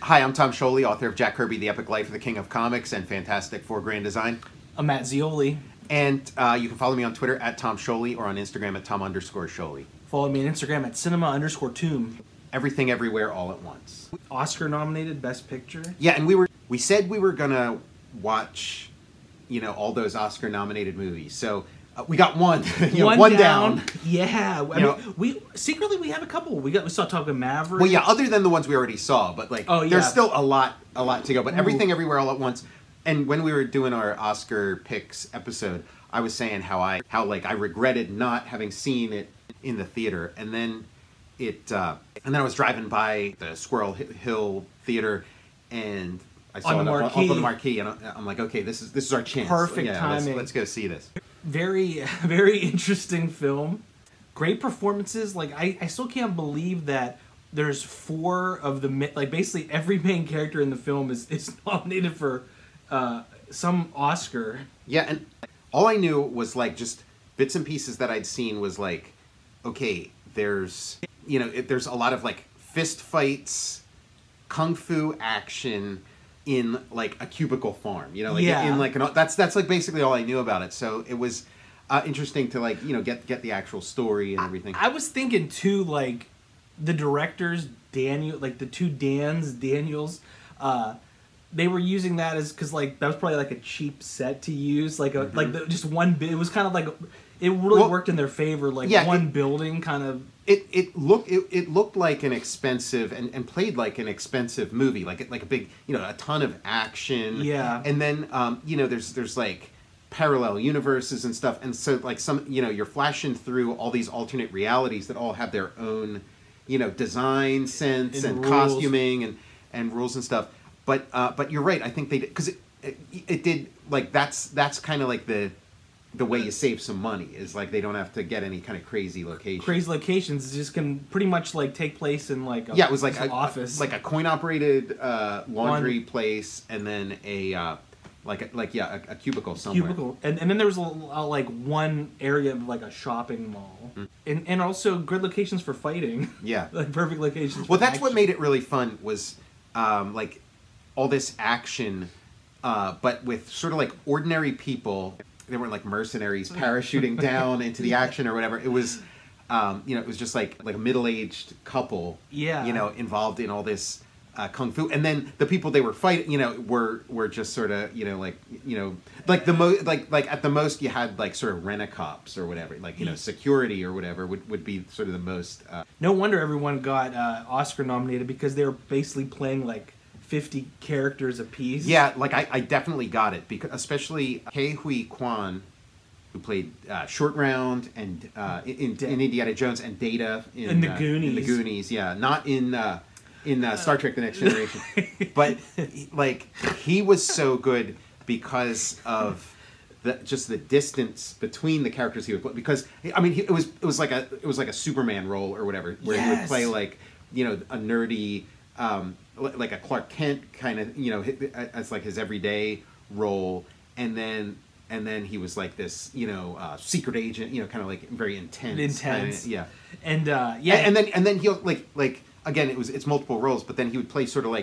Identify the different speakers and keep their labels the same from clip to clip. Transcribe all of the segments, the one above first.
Speaker 1: Hi, I'm Tom Scioli, author of Jack Kirby, The Epic Life of the King of Comics, and Fantastic Four Grand Design.
Speaker 2: I'm Matt Zeoli.
Speaker 1: And you can follow me on Twitter at Tom Scioli or on Instagram at Tom_Scioli.
Speaker 2: Follow me on Instagram at cinema_tomb.
Speaker 1: Everything, everywhere, all at once.
Speaker 2: Oscar nominated Best Picture.
Speaker 1: Yeah, and we said we were gonna watch, all those Oscar nominated movies. So we got one, one down.
Speaker 2: Yeah, I mean, we secretly we have a couple. We saw Top Gun Maverick.
Speaker 1: Well, yeah, other than the ones we already saw, but there's still a lot to go. But Everything, Everywhere, all at once. And when we were doing our Oscar picks episode, I was saying how I regretted not having seen it in the theater, and then I was driving by the Squirrel Hill Theater, and I saw it up on the marquee, and I'm like, okay, this is our chance.
Speaker 2: Perfect timing.
Speaker 1: Let's go see this.
Speaker 2: Very, very interesting film. Great performances. Like I still can't believe that there's four of the basically every main character in the film is nominated for some Oscar.
Speaker 1: Yeah, and all I knew was just bits and pieces that I'd seen was okay, there's there's a lot of fist fights, kung fu action in a cubicle farm, that's basically all I knew about it. So it was interesting to get the actual story and everything.
Speaker 2: I was thinking too, the directors, Daniel, the two Daniels, they were using that as because that was probably a cheap set to use, just one bit. It was kind of it really worked in their favor. One building kind of. It
Speaker 1: looked like an expensive and played like an expensive movie, like a big a ton of action.
Speaker 2: Yeah.
Speaker 1: And then there's parallel universes and stuff, and so some you're flashing through all these alternate realities that all have their own design sense and
Speaker 2: rules.
Speaker 1: Costuming and rules and stuff. But you're right. I think they did because it did that's kind of the way you save some money is they don't have to get any kind of crazy locations.
Speaker 2: Crazy locations just can pretty much take place in
Speaker 1: it was
Speaker 2: an office,
Speaker 1: a coin operated laundry place, and then a cubicle somewhere.
Speaker 2: Cubicle, and then there was one area of a shopping mall, and also good locations for fighting.
Speaker 1: Yeah,
Speaker 2: perfect locations.
Speaker 1: Well, that's what made it really fun was all this action, but with sort of ordinary people. They weren't mercenaries parachuting down into the action or whatever. It was, it was just a middle-aged couple, involved in all this kung fu. And then the people they were fighting, were just sort of, at the most you had sort of rent-a-cops or whatever, security or whatever would be sort of the most.
Speaker 2: No wonder everyone got Oscar nominated because they were basically playing 50 characters apiece.
Speaker 1: Yeah, I definitely got it, because especially Ke Huy Quan, who played Short Round and in Indiana Jones, and Data in
Speaker 2: the Goonies.
Speaker 1: In the Goonies, yeah, not in Star Trek: The Next Generation, but he was so good because of the distance between the characters he would play. Because I mean, it was like a Superman role or whatever, where he would play a nerdy. Like a Clark Kent kind of, as his everyday role, and then he was this, secret agent, kind of very intense, kinda, yeah, and then he'll again, it's multiple roles, but then he would play sort of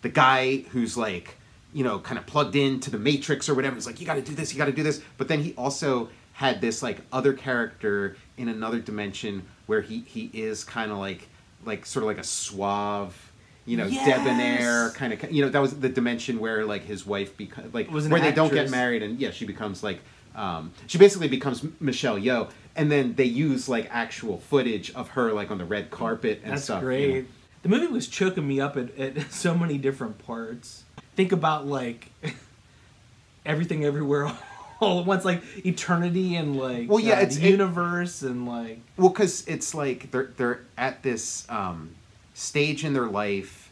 Speaker 1: the guy who's kind of plugged into the Matrix or whatever. It's you got to do this, you got to do this, but then he also had this other character in another dimension where he is kind of sort of a suave. Debonair kind of, that was the dimension where his wife becomes where they don't get married, and she becomes she basically becomes Michelle Yeoh, and then they use actual footage of her on the red carpet and stuff.
Speaker 2: That's great. The movie was choking me up at so many different parts. Think about Everything Everywhere all at once, eternity and
Speaker 1: it's
Speaker 2: universe and
Speaker 1: because it's they're at this stage in their life,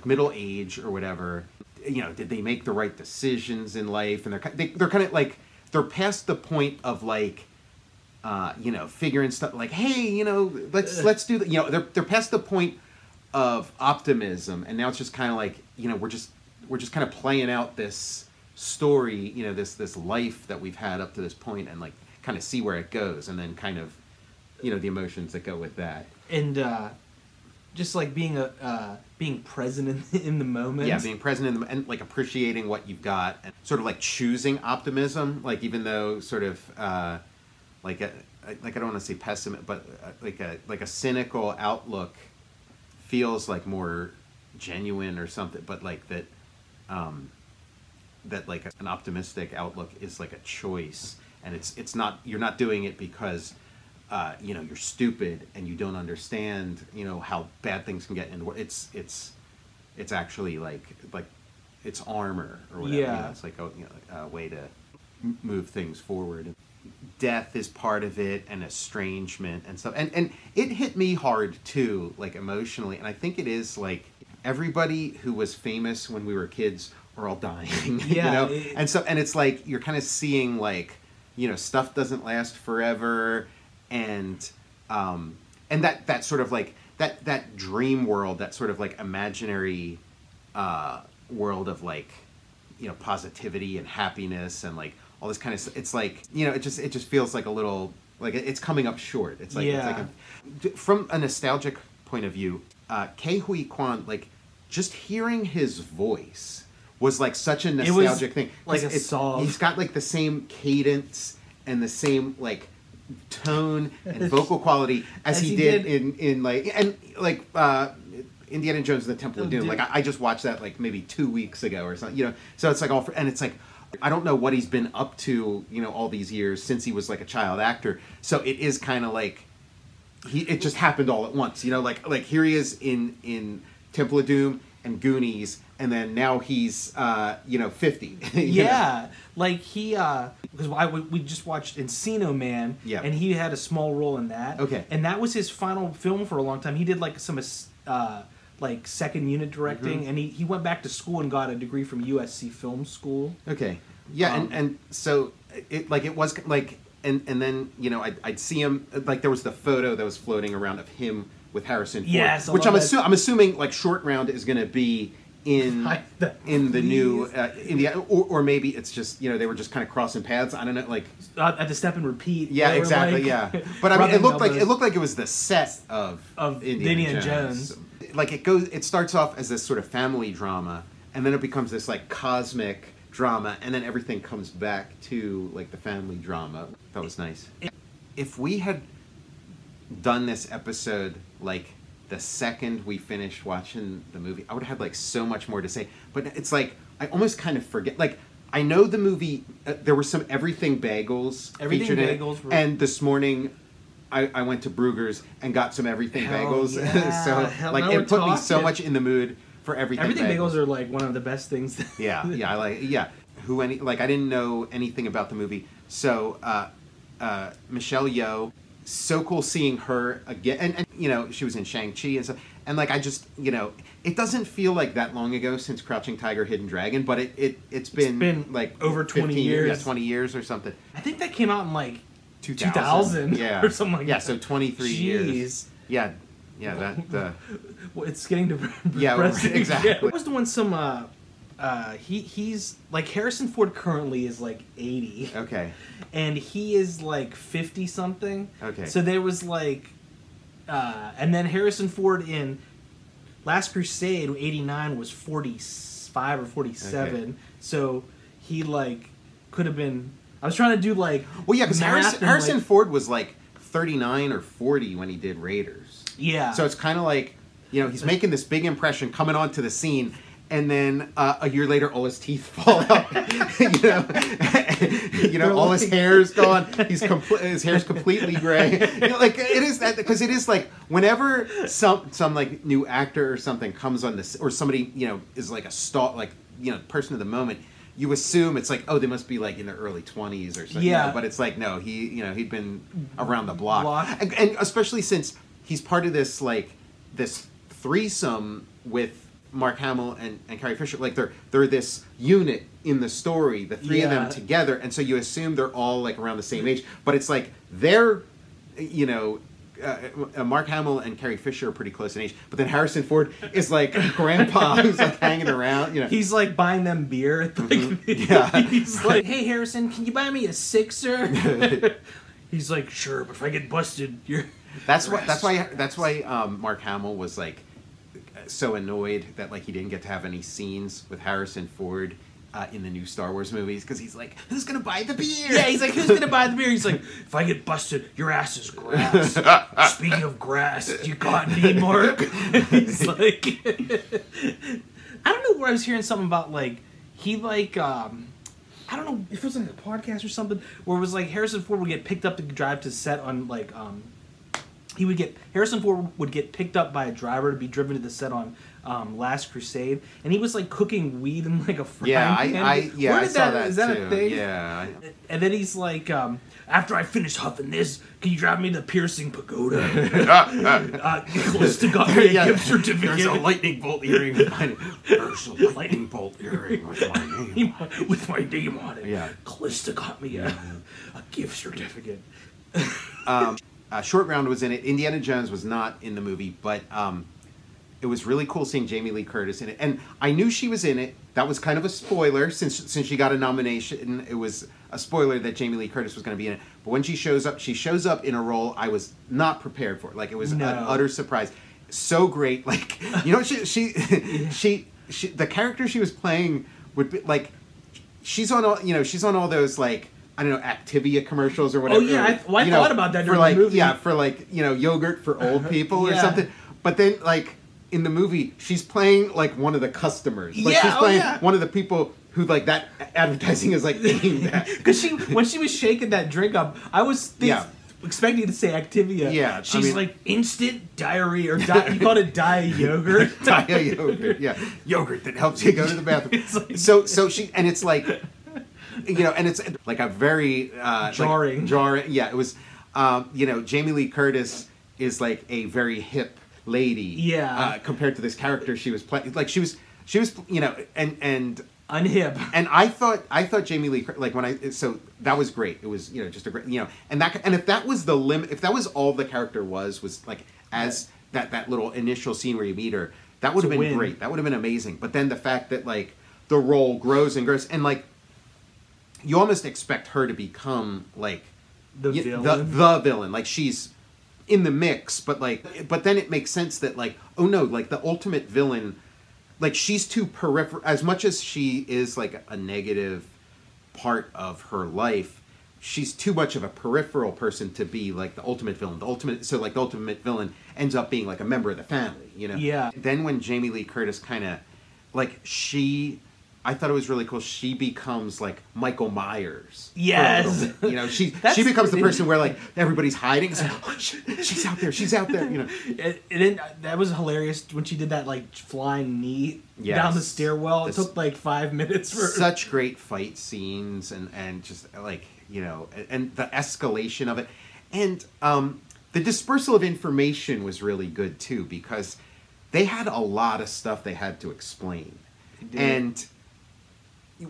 Speaker 1: middle age or whatever. Did they make the right decisions in life? And they're kind of they're past the point of figuring stuff hey, let's do that. They're past the point of optimism, and now it's just kind of we're just kind of playing out this story, this life that we've had up to this point, and kind of see where it goes, and then kind of the emotions that go with that.
Speaker 2: And just like being present in the moment.
Speaker 1: Yeah, being present in the and like appreciating what you've got, and sort of like choosing optimism. Like even though sort of like I don't want to say pessimist, but like a cynical outlook feels like more genuine or something. But like that that like an optimistic outlook is like a choice, and it's not, you're not doing it because you know, you're stupid and you don't understand, you know, how bad things can get, and it's actually like it's armor or whatever.
Speaker 2: Yeah.
Speaker 1: You know, it's like a way to move things forward. Death is part of it, and estrangement and stuff, and it hit me hard too, like emotionally, and I think it is like everybody who was famous when we were kids are all dying.
Speaker 2: Yeah,
Speaker 1: you know, and it's like you're kind of seeing like, you know, stuff doesn't last forever, and that sort of like that dream world, that sort of like imaginary world of like, you know, positivity and happiness and like all this kind of stuff. It's like, you know, it just feels like a little like it's coming up short. It's like,
Speaker 2: yeah.
Speaker 1: It's like from a nostalgic point of view, Ke Huy Quan, like just hearing his voice was like such a nostalgic thing.
Speaker 2: Like a song.
Speaker 1: He's got like the same cadence and the same like tone and vocal quality as he did in like, and like Indiana Jones and the Temple of Doom. Like I just watched that like maybe 2 weeks ago or something, you know. So it's like and it's like I don't know what he's been up to, you know, all these years since he was like a child actor. So it is kind of like it just happened all at once, you know. Like here he is in Temple of Doom and Goonies, and then now he's you know, 50.
Speaker 2: Yeah, know? Like he because we just watched Encino Man,
Speaker 1: yeah,
Speaker 2: and he had a small role in that.
Speaker 1: Okay, and
Speaker 2: that was his final film for a long time. He did like some like second unit directing, and he went back to school and got a degree from USC Film School.
Speaker 1: Okay, yeah, and so it was like, and then, you know, I'd see him, like there was the photo that was floating around of him with Harrison Ford,
Speaker 2: yes,
Speaker 1: which I'm assuming like Short Round is going to be in the new India, or maybe it's just, you know, they were just kind of crossing paths. I don't know, like
Speaker 2: at the Step and Repeat.
Speaker 1: Yeah, exactly. Like, yeah, but I mean, it looked like it was the set of Indiana Jones. Like it starts off as this sort of family drama, and then it becomes this like cosmic drama, and then everything comes back to like the family drama. That was nice. If we had done this episode like the second we finished watching the movie, I would have had like so much more to say. But it's like I almost kind of forget. Like I know the movie. There were some Everything Bagels featured in it, and this morning I went to Brugger's and got some Everything Bagels.
Speaker 2: Yeah.
Speaker 1: So like it put me so much in the mood for Everything
Speaker 2: Bagels are like one of the best things.
Speaker 1: Yeah, I like I didn't know anything about the movie. So Michelle Yeoh, so cool seeing her again, and you know, she was in Shang-Chi and stuff, and like I just, you know, it doesn't feel like that long ago since Crouching Tiger, Hidden Dragon, but it's been like
Speaker 2: over 20 years.
Speaker 1: Yeah, 20 years or something.
Speaker 2: I think that came out in like
Speaker 1: 2000, yeah,
Speaker 2: or something like that.
Speaker 1: Yeah, so 23 years. Yeah, that.
Speaker 2: Well, it's getting depressing.
Speaker 1: Yeah, exactly.
Speaker 2: What was the one? He's like Harrison Ford currently is like 80.
Speaker 1: Okay.
Speaker 2: And he is like 50 something.
Speaker 1: Okay.
Speaker 2: So there was like, and then Harrison Ford in Last Crusade '89 was 45 or 47. Okay. So he like could have been. I was trying to do like,
Speaker 1: well, yeah, because Harrison Ford was like 39 or 40 when he did Raiders.
Speaker 2: Yeah.
Speaker 1: So it's kind of like, you know, he's making this big impression coming onto the scene, and then a year later, all his teeth fall out. you know, all his hair's gone. His hair's completely gray. You know, like it is that, because it is like whenever some like new actor or something comes on this, or somebody, you know, is like a star, like, you know, person of the moment, you assume it's like, oh, they must be like in their early 20s or something.
Speaker 2: Yeah.
Speaker 1: You know, but it's like, no, he'd been around the block. And especially since he's part of this like this threesome with Mark Hamill and Carrie Fisher. Like they're this unit in the story, the three of them together, and so you assume they're all like around the same age. But it's like they're, you know, Mark Hamill and Carrie Fisher are pretty close in age, but then Harrison Ford is like grandpa who's like hanging around, you know.
Speaker 2: He's like buying them beer at the
Speaker 1: yeah.
Speaker 2: He's like, hey Harrison, can you buy me a sixer? He's like, sure, but if I get busted, you're.
Speaker 1: That's why Mark Hamill was like so annoyed that like he didn't get to have any scenes with Harrison Ford in the new Star Wars movies because he's like, who's gonna buy the beer?
Speaker 2: Yeah, he's like, who's gonna buy the beer? He's like, if I get busted, your ass is grass. Speaking of grass, you got me, Mark. He's like, I don't know where I was hearing something about like he like I don't know if it was like a podcast or something where it was like Harrison Ford would get picked up to drive to set on like Harrison Ford would get picked up by a driver to be driven to the set on Last Crusade, and he was like cooking weed in like a frying pan.
Speaker 1: I saw that.
Speaker 2: Is that
Speaker 1: too.
Speaker 2: a thing?
Speaker 1: Yeah.
Speaker 2: And then he's like, after I finish huffing this, can you drive me to the piercing pagoda? Calista got me a gift certificate.
Speaker 1: There's a lightning bolt earring. There's a lightning bolt earring
Speaker 2: with my name on it.
Speaker 1: Yeah.
Speaker 2: Calista got me a gift certificate.
Speaker 1: Short Round was in it. Indiana Jones was not in the movie, but it was really cool seeing Jamie Lee Curtis in it. And I knew she was in it. That was kind of a spoiler since she got a nomination. It was a spoiler that Jamie Lee Curtis was going to be in it. But when she shows up in a role I was not prepared for. Like, it was an utter surprise. So great. Like, you know, she the character she was playing would be like, she's on all those like, I don't know, Activia commercials or whatever.
Speaker 2: Oh yeah, I thought about that during
Speaker 1: the
Speaker 2: movie.
Speaker 1: Yeah, for like, you know, yogurt for old people or something. But then like in the movie, she's playing like one of the customers. Like she's playing one of the people who like that advertising is like aimed at.
Speaker 2: Because when she was shaking that drink up, I was expecting to say Activia.
Speaker 1: Yeah,
Speaker 2: she's like instant diarrhea or you called it diet yogurt.
Speaker 1: Diet yogurt, yeah, yogurt that helps you go to the bathroom. Like, so she and it's like. You know, and it's like a very
Speaker 2: jarring.
Speaker 1: Yeah, it was. You know, Jamie Lee Curtis is like a very hip lady.
Speaker 2: Yeah.
Speaker 1: Compared to this character she was playing, like she was, you know, and
Speaker 2: unhip.
Speaker 1: And I thought Jamie Lee, like so that was great. It was, you know, just a great, you know, and if that was the limit, if that was all the character was like as that little initial scene where you meet her, that would have been great. That would have been amazing. But then the fact that like the role grows and grows and like. You almost expect her to become like
Speaker 2: the villain.
Speaker 1: The villain. Like she's in the mix, but then it makes sense that like, oh no, like the ultimate villain, like she's too peripheral. As much as she is like a negative part of her life, she's too much of a peripheral person to be like the ultimate villain. The ultimate villain ends up being like a member of the family, you know?
Speaker 2: Yeah.
Speaker 1: Then when Jamie Lee Curtis kind of like I thought it was really cool. She becomes like Michael Myers.
Speaker 2: Yes.
Speaker 1: You know, she becomes the person where like everybody's hiding. It's like, oh, she's out there. She's out there. You know.
Speaker 2: And then that was hilarious when she did that like flying knee down the stairwell. It took like 5 minutes for
Speaker 1: such great fight scenes and just like, you know, and the escalation of it, and the dispersal of information was really good too because they had a lot of stuff they had to explain, and.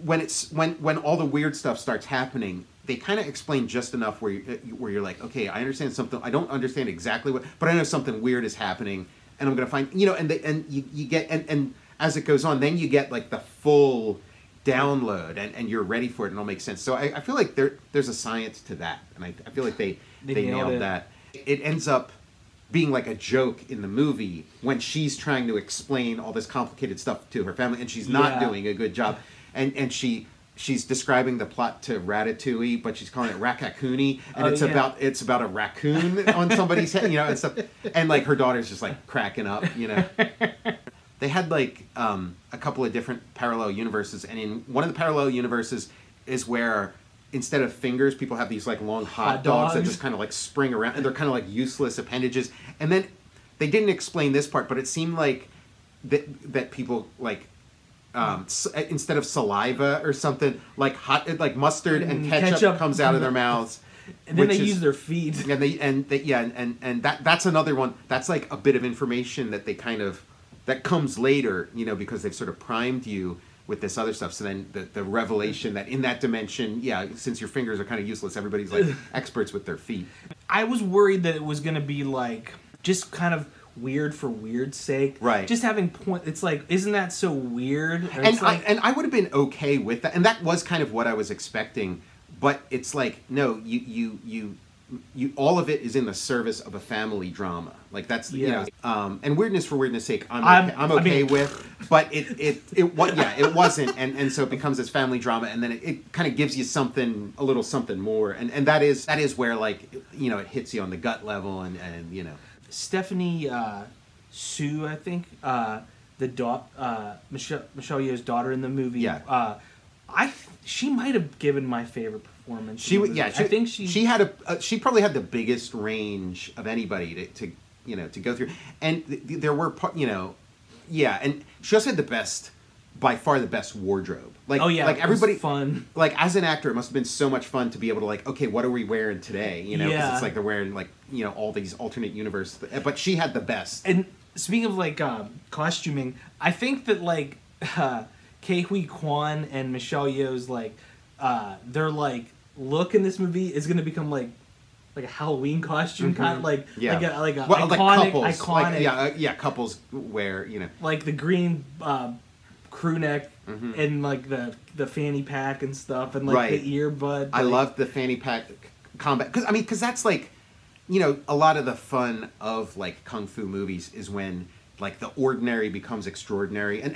Speaker 1: When all the weird stuff starts happening, they kind of explain just enough where you're like, okay, I understand something. I don't understand exactly what, but I know something weird is happening, and I'm gonna find, you know, and you get and as it goes on, then you get like the full download, and you're ready for it, and it'll make sense. So I feel like there's a science to that, and I feel like they nailed that. It ends up being like a joke in the movie when she's trying to explain all this complicated stuff to her family, and she's not doing a good job. And she's describing the plot to Ratatouille, but she's calling it Raccacoonie, and it's about a raccoon on somebody's head, you know, and stuff. And like her daughter's just like cracking up, you know. They had like a couple of different parallel universes, and in one of the parallel universes is where instead of fingers, people have these like long hot dogs that just kind of like spring around, and they're kind of like useless appendages. And then they didn't explain this part, but it seemed like that people like. Instead of saliva or something like mustard and ketchup comes out of their mouths,
Speaker 2: and then they use their feet.
Speaker 1: And that's another one. That's like a bit of information that they that comes later, you know, because they've sort of primed you with this other stuff. So then the revelation that in that dimension, since your fingers are kind of useless, everybody's like experts with their feet.
Speaker 2: I was worried that it was going to be like just kind of. Weird for weird's sake,
Speaker 1: right?
Speaker 2: Just having point. It's like, isn't that so weird?
Speaker 1: And I would have been okay with that, and that was kind of what I was expecting. But it's like, no, you all of it is in the service of a family drama. Like that's you
Speaker 2: Yeah.
Speaker 1: know, and weirdness for weirdness sake, I'm okay with, but it wasn't, and so it becomes this family drama, and then it kind of gives you something, a little something more, and that is where, like, you know, it hits you on the gut level, and you know.
Speaker 2: Stephanie Sue, I think, Michelle Yeoh's daughter in the movie.
Speaker 1: Yeah.
Speaker 2: She might have given my favorite performance.
Speaker 1: I think she probably had the biggest range of anybody to you know, to go through, and there were, you know, yeah, and she also had by far the best wardrobe. Like,
Speaker 2: oh yeah,
Speaker 1: like everybody,
Speaker 2: fun.
Speaker 1: Like as an actor, it must have been so much fun to be able to, like, okay, what are we wearing today? You know, 'cause it's like they're wearing, like, you know, all these alternate universe, but she had the best.
Speaker 2: And speaking of, like, costuming, I think that, like, Ke Huy Quan and Michelle Yeoh's, like, their, like, look in this movie is going to become, like a Halloween costume, kind of like iconic,
Speaker 1: couples wear, you know,
Speaker 2: like the green crew neck and like the fanny pack and stuff, and like the earbud.
Speaker 1: I loved the fanny pack combat because that's, like, you know, a lot of the fun of, like, kung fu movies is when, like, the ordinary becomes extraordinary, and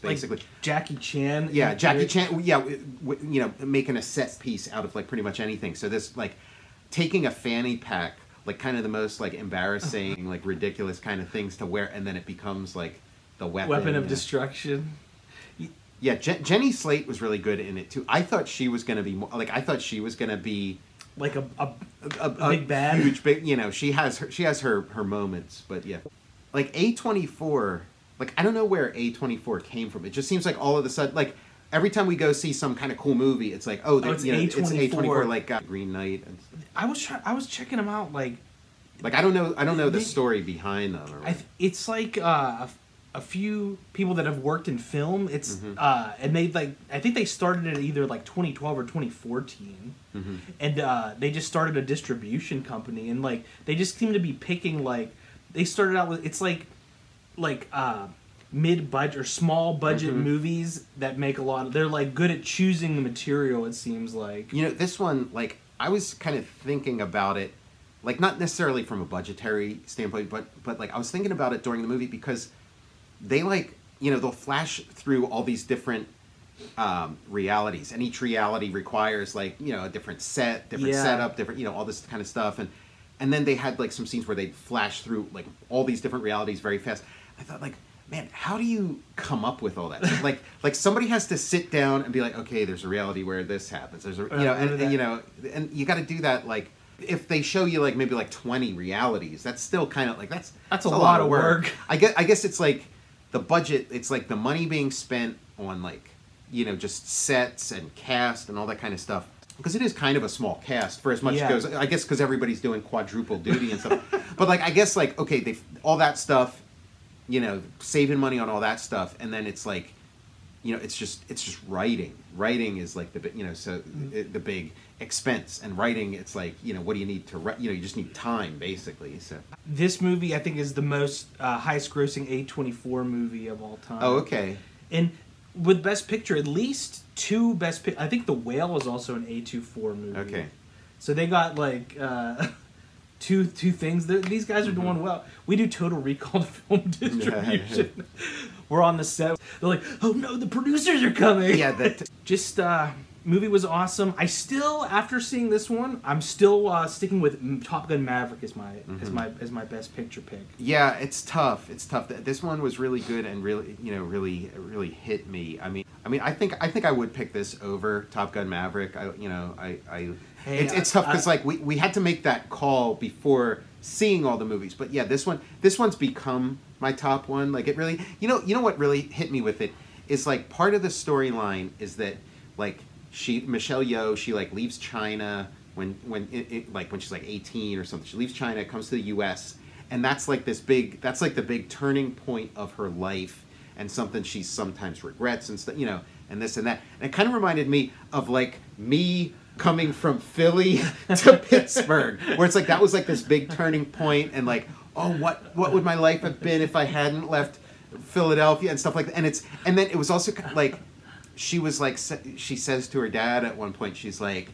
Speaker 1: basically,
Speaker 2: like Jackie Chan.
Speaker 1: Yeah, Jackie Chan. Yeah, you know, making a set piece out of, like, pretty much anything. So this, like, taking a fanny pack, like, kind of the most, like, embarrassing, like, ridiculous kind of things to wear, and then it becomes, like, the weapon
Speaker 2: of destruction.
Speaker 1: Yeah, Jenny Slate was really good in it too. I thought she was going to be more, like,
Speaker 2: like a big bad,
Speaker 1: huge big. You know, she has her moments, but yeah, like A24. Like, I don't know where A24 came from. It just seems like all of a sudden, like, every time we go see some kind of cool movie, it's like, it's
Speaker 2: A24.
Speaker 1: It's A24, like Green Knight. And stuff.
Speaker 2: I was checking them out, like
Speaker 1: I don't know the story behind them.
Speaker 2: It's like a few people that have worked in film. It's and they, like, I think they started it either like 2012 or 2014, and they just started a distribution company, and, like, they just seem to be picking, like, they started out with, it's like mid-budget or small budget movies that make a lot of, they're, like, good at choosing the material, it seems like.
Speaker 1: You know, this one, like, I was kind of thinking about it, like, not necessarily from a budgetary standpoint, but like, I was thinking about it during the movie because they, like, you know, they'll flash through all these different realities, and each reality requires, like, you know, a different set, different setup, different, you know, all this kind of stuff, and then they had, like, some scenes where they'd flash through, like, all these different realities very fast. I thought, like, man, how do you come up with all that? like somebody has to sit down and be like, okay, there's a reality where this happens. There's a, you know, and you know, and you got to do that. Like, if they show you, like, maybe like 20 realities, that's still kind of like that's
Speaker 2: a lot of work.
Speaker 1: I guess it's like the budget. It's like the money being spent on, like, you know, just sets and cast and all that kind of stuff. Because it is kind of a small cast for as much goes. I guess because everybody's doing quadruple duty and stuff. But, like, I guess, like, okay, they all that stuff. You know, saving money on all that stuff, and then it's like, you know, it's just writing. Writing is, like, the big, you know, so the big expense, and writing, it's like, you know, what do you need to write? You know, you just need time, basically. So
Speaker 2: this movie, I think, is the most highest grossing A24 movie of all time.
Speaker 1: Oh, okay.
Speaker 2: And with Best Picture, at least two Best Picture. I think The Whale is also an A24 movie.
Speaker 1: Okay.
Speaker 2: So they got, like, two things. These guys are doing well. We do Total Recall film distribution. We're on the set. They're like, oh no, the producers are coming.
Speaker 1: Yeah,
Speaker 2: just movie was awesome. I still, after seeing this one, I'm still sticking with Top Gun Maverick as my Best Picture pick.
Speaker 1: Yeah, it's tough. It's tough. This one was really good and really, you know, really hit me. I mean, I think I would pick this over Top Gun Maverick. It's tough because, like, we had to make that call before seeing all the movies. But yeah, this one's become my top one. Like, it really, you know what really hit me with it is, like, part of the storyline is that, like, Michelle Yeoh, she, like, leaves China when she's like 18 or something. She leaves China, comes to the U.S., and that's like the big turning point of her life, and something she sometimes regrets and stuff, you know, and this and that. And it kind of reminded me of, like, me coming from Philly to Pittsburgh, where it's like that was like this big turning point, and, like, oh, what would my life have been if I hadn't left Philadelphia and stuff like that. And then it was also, like, she was like, she says to her dad at one point, she's like,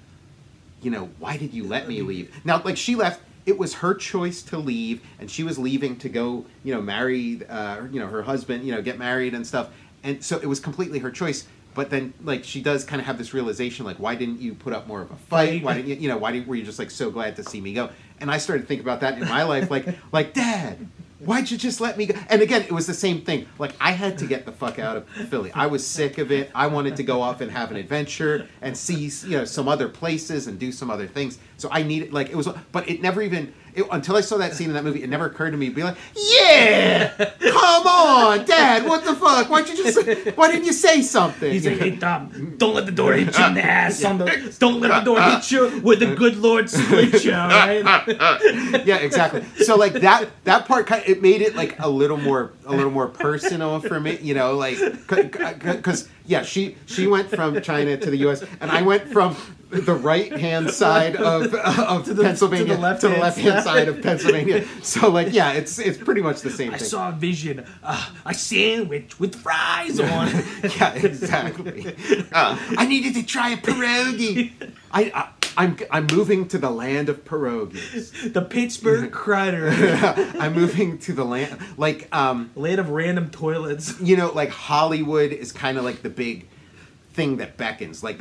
Speaker 1: you know, why did you let me leave? Now, like, she left. It was her choice to leave, and she was leaving to go, you know, marry, you know, her husband, you know, get married and stuff. And so it was completely her choice. But then, like, she does kind of have this realization, like, why didn't you put up more of a fight? Why didn't you, you know, were you just, like, so glad to see me go? And I started to think about that in my life, like, Dad, why'd you just let me go? And again, it was the same thing. Like, I had to get the fuck out of Philly. I was sick of it. I wanted to go off and have an adventure and see, you know, some other places and do some other things. So I needed, like, it was, but it never even, until I saw that scene in that movie, it never occurred to me to be like, yeah, come on, Dad, what the fuck? Why didn't you say something?
Speaker 2: He's like, hey, Tom, don't let the door hit you in the ass. Don't let the door hit you where the good Lord split you, all right?
Speaker 1: Yeah, exactly. So, like, that part, kind of, it made it, like, a little more personal for me, you know, like, because, yeah, she went from China to the U.S., and I went from the right-hand side of Pennsylvania to the left-hand side of Pennsylvania. So, like, yeah, it's pretty much the same thing.
Speaker 2: I saw a vision, a sandwich with fries on it.
Speaker 1: Yeah, exactly. I needed to try a pierogi. I'm moving to the land of pierogies.
Speaker 2: The Pittsburgh Critter.
Speaker 1: I'm moving to the land, like,
Speaker 2: land of random toilets.
Speaker 1: You know, like, Hollywood is kind of like the big thing that beckons. Like,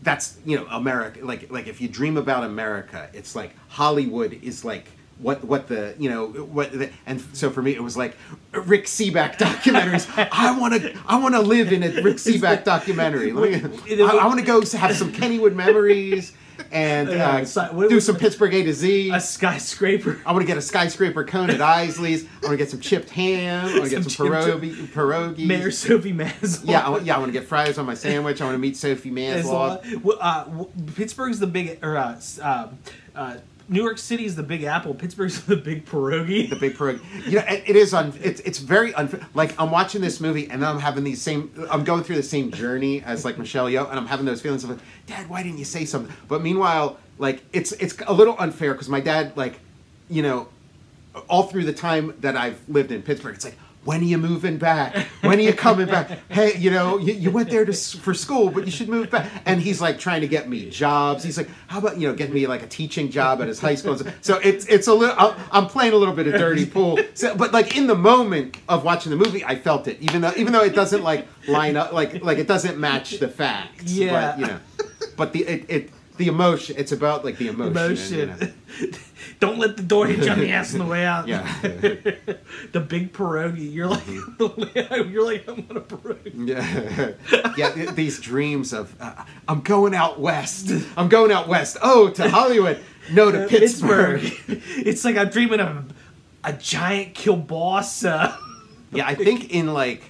Speaker 1: that's you know, America. Like if you dream about America, it's like Hollywood is like what the, you know, what the, and so for me it was like Rick Seaback documentaries. I want to live in a Rick Seaback documentary. I want to go have some Kennywood memories and do some Pittsburgh A to Z.
Speaker 2: A skyscraper.
Speaker 1: I want to get a skyscraper cone at Isley's. I want to get some chipped ham. I want to get some pierogies.
Speaker 2: Mayor Sophie Maslow.
Speaker 1: Yeah, I want to get fries on my sandwich. I want to meet Sophie Maslow.
Speaker 2: Pittsburgh's the big, New York City is the Big Apple. Pittsburgh's the Big Pierogi.
Speaker 1: The Big Pierogi. You know, it is it's very unfair. Like, I'm watching this movie and then I'm having I'm going through the same journey as, like, Michelle Yeoh, and I'm having those feelings of like, Dad, why didn't you say something? But meanwhile, like, it's a little unfair because my dad, like, you know, all through the time that I've lived in Pittsburgh, it's like, when are you moving back? When are you coming back? Hey, you know, you went there for school, but you should move back. And he's like trying to get me jobs. He's like, how about, you know, getting me like a teaching job at his high school? So it's a little, I'm playing a little bit of dirty pool. So, but like in the moment of watching the movie, I felt it, even though it doesn't like line up, like it doesn't match the facts.
Speaker 2: Yeah.
Speaker 1: But, you know, but the emotion, it's about like the emotion. And, you know.
Speaker 2: Don't let the door hit you on the ass on the way out.
Speaker 1: Yeah.
Speaker 2: The Big Pierogi. You're like, I want a pierogi.
Speaker 1: Yeah. Yeah. These dreams of, I'm going out west. I'm going out west. Oh, to Hollywood. No, to Pittsburgh.
Speaker 2: It's like I'm dreaming of a giant kielbasa.
Speaker 1: Yeah, I think in like,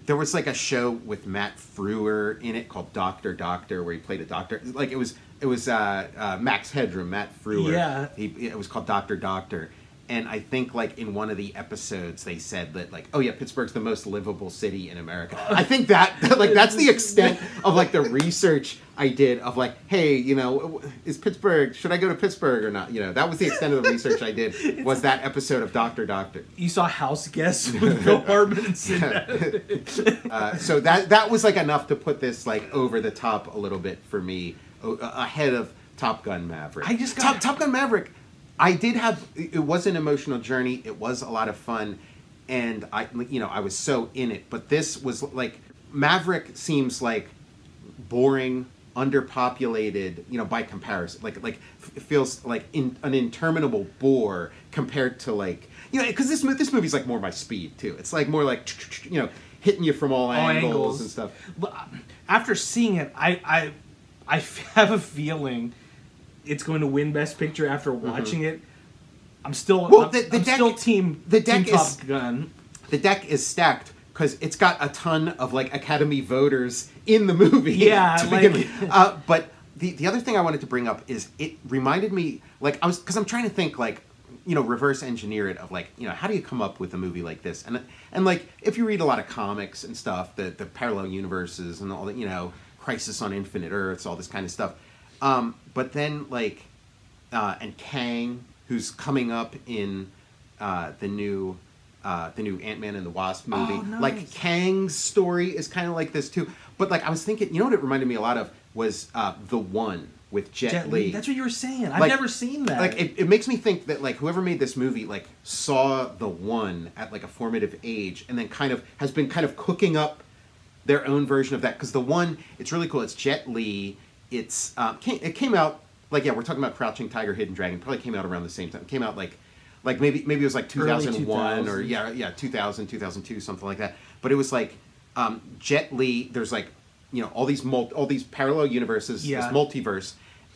Speaker 1: there was like a show with Matt Frewer in it called Dr. Doctor, where he played a doctor. Like it was Max Headroom, Matt Frewer.
Speaker 2: Yeah.
Speaker 1: It was called Dr. Doctor. And I think like in one of the episodes they said that like, oh yeah, Pittsburgh's the most livable city in America. I think that like that's the extent of like the research I did of like, hey, you know, is Pittsburgh, should I go to Pittsburgh or not? You know, that was the extent of the research I did, was that episode of Dr. Doctor.
Speaker 2: You saw House Guests with Bill Hardman and Sid.
Speaker 1: So that was like enough to put this like over the top a little bit for me, ahead of Top Gun Maverick. Top Gun Maverick, it was an emotional journey. It was a lot of fun, and I was so in it. But this was like, Maverick seems like boring, underpopulated, you know, by comparison. Like it feels like an interminable bore compared to like, you know, because this movie's like more my speed too. It's like more like, you know, hitting you from all angles and stuff.
Speaker 2: After seeing it, I have a feeling it's going to win Best Picture after watching it. I'm still team Top Gun.
Speaker 1: The deck is stacked because it's got a ton of like Academy voters in the movie.
Speaker 2: Yeah,
Speaker 1: to begin with. But the other thing I wanted to bring up is it reminded me, like, because I'm trying to think like, you know, reverse engineer it of like, you know, how do you come up with a movie like this? And like, if you read a lot of comics and stuff, the parallel universes and all that, you know, Crisis on Infinite Earths, all this kind of stuff. But then like, and Kang, who's coming up in the new Ant-Man and the Wasp movie.
Speaker 2: Oh, nice.
Speaker 1: Like Kang's story is kind of like this too. But like I was thinking, you know what it reminded me a lot of was The One with Jet Li.
Speaker 2: That's what you were saying. I've
Speaker 1: Like-
Speaker 2: never seen that.
Speaker 1: Like it makes me think that like whoever made this movie like saw the one at like a formative age and then kind of has been kind of cooking up their own version of that, because the one, it's really cool. It's Jet Li. It's it came out like, yeah, we're talking about Crouching Tiger, Hidden Dragon. Probably came out around the same time. It came out like maybe it was like 2001 or 2000, 2002, something like that. But it was like Jet Li. There's like, you know, all these parallel universes, this multiverse,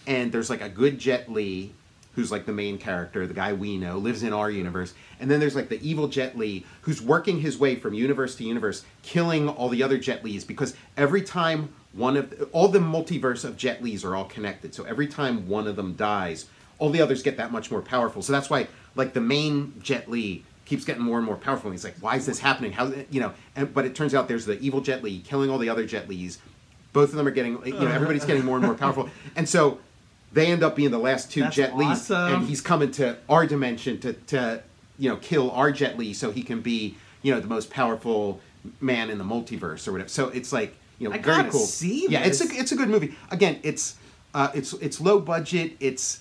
Speaker 1: and there's like a good Jet Li who's like the main character, the guy we know, lives in our universe. And then there's like the evil Jet Li who's working his way from universe to universe, killing all the other Jet Lis, because every time all the multiverse of Jet Lis are all connected. So every time one of them dies, all the others get that much more powerful. So that's why like the main Jet Li keeps getting more and more powerful. And he's like, why is this happening? How, you know, but it turns out there's the evil Jet Li killing all the other Jet Lis. Both of them are getting, you know, everybody's getting more and more powerful. And so they end up being the last two Jet Lis, and he's coming to our dimension to you know, kill our Jet Li so he can be, you know, the most powerful man in the multiverse or whatever. So it's like, you know, very cool.
Speaker 2: See
Speaker 1: yeah,
Speaker 2: this.
Speaker 1: it's a good movie. Again, it's low budget. It's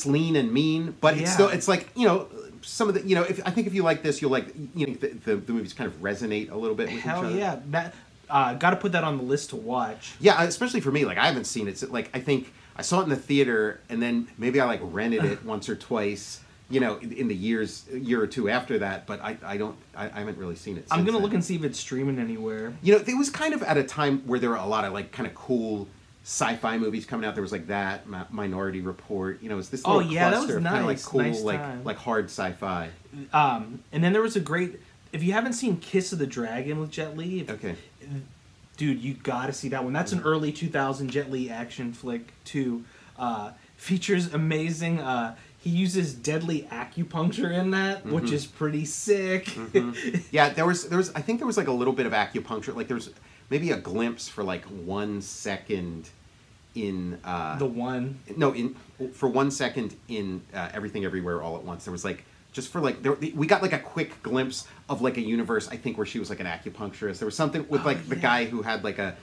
Speaker 1: lean and mean, but it's still, it's like, you know, some of the, you know, I think if you like this, you'll like, you know, the movies kind of resonate a little bit with each other.
Speaker 2: Hell yeah. That, got to put that on the list to watch.
Speaker 1: Yeah, especially for me. Like, I haven't seen it. So, like, I think I saw it in the theater, and then maybe I like rented it once or twice, you know, in the year or two after that. But I haven't really seen it since
Speaker 2: I'm gonna
Speaker 1: then.
Speaker 2: look and see if it's streaming anywhere.
Speaker 1: You know, it was kind of at a time where there were a lot of like kind of cool sci-fi movies coming out. There was like that Minority Report. You know, it was this little cluster of kind of like cool, like hard sci-fi.
Speaker 2: And then there was a great. If you haven't seen Kiss of the Dragon with Jet Li, dude, you gotta see that one. That's an early 2000 Jet Li action flick too. Features amazing. He uses deadly acupuncture in that, which is pretty sick.
Speaker 1: Yeah, there was. I think there was like a little bit of acupuncture. Like there was maybe a glimpse for like 1 second in for 1 second in Everything Everywhere All at Once. There was like. Just for like, we got like a quick glimpse of like a universe, I think, where she was like an acupuncturist. There was something with like the guy who had like a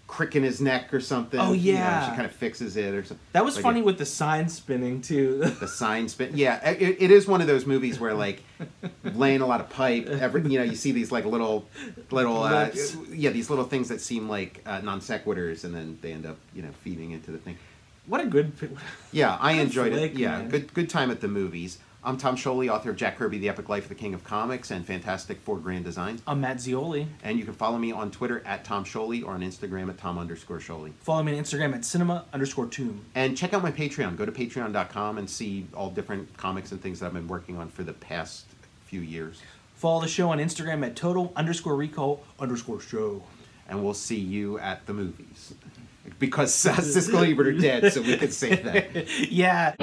Speaker 1: crick in his neck or something.
Speaker 2: Oh yeah,
Speaker 1: you know, she kind of fixes it or something.
Speaker 2: That was like funny with the sign spinning too.
Speaker 1: The sign spin, yeah. It is one of those movies where like laying a lot of pipe. You know, you see these like little these little things that seem like non sequiturs, and then they end up, you know, feeding into the thing.
Speaker 2: What a good.
Speaker 1: Yeah, I enjoyed
Speaker 2: flick,
Speaker 1: it. Yeah,
Speaker 2: man.
Speaker 1: good time at the movies. I'm Tom Scioli, author of Jack Kirby, The Epic Life of the King of Comics, and Fantastic Four Grand Designs.
Speaker 2: I'm Matt Zeoli.
Speaker 1: And you can follow me on Twitter at Tom Scioli or on Instagram at Tom_Scioli.
Speaker 2: Follow me on Instagram at cinema_tomb.
Speaker 1: And check out my Patreon. Go to patreon.com and see all different comics and things that I've been working on for the past few years.
Speaker 2: Follow the show on Instagram at total_recall_show.
Speaker 1: And we'll see you at the movies. Because Siskel and Ebert are dead, so we could say that.
Speaker 2: Yeah.